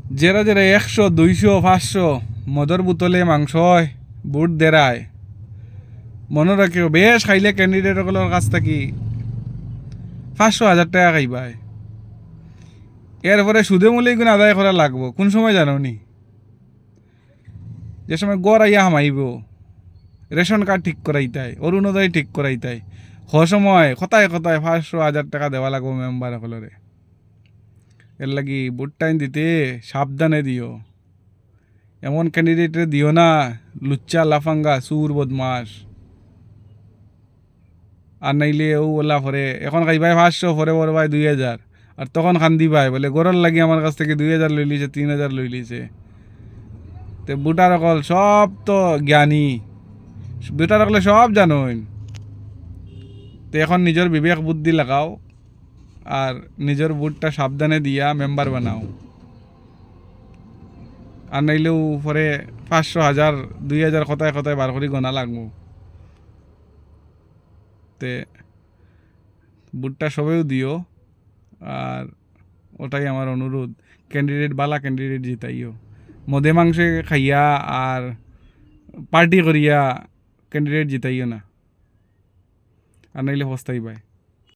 যারা যারা 100, 200, 500 মদর বোতলে মাংস হয় বুট দেরায় মনে রাখিও বেশ খাইলে ক্যান্ডিডেটগুলোর কাছ থেকে 500,000 টাকা খাইবাই। এরপরে সুদে মূল্য এগুলো আদায় করা লাগবো কোন সময় জানো নি? যে সময় গড় আইয়া হামাইব, রেশন কার্ড ঠিক করাইতাই, অরুণোদয় ঠিক করাইতাই, সময় কথায় কথায় 500,000 টাকা দেওয়া লাগবো মেম্বার সকলরে। এর লাগি ভোট টাইম দিতে সাবধানে দিও। এমন ক্যান্ডিডেটে দিও না লুচ্চা লাফাঙ্গা সুর বদমাস। আর নাইলে ও ওলা পরে এখন খাইবাই 500, পরে বড় ভাই 2,000, আর তখন খান্দি পায় বলে গরর লাগি আমার কাছ থেকে 2,000 লই লিছে, 3,000 লই লিছে। তে বুটার অকল সব তো জ্ঞানী, বুটার অকলে সব জানোইন। তো এখন নিজের বিবেক বুদ্ধি লাগাও আর নিজের বুটটা সাবধানে দিয়া মেম্বার বানাও। আর নাইলেও পরে 500, 1,000, 2,000 কথায় কথায় বার করি গোনা লাগবো। তে বুটটা সবেও দিও। আর ওটাই আমার অনুরোধ, ক্যান্ডিডেট বালা ক্যান্ডিডেট জিতাইও। মদে মাংসে খাইয়া আর পার্টি করিয়া ক্যান্ডিডেট জিতাইও না, আর নাইলে পস্তাইবাই।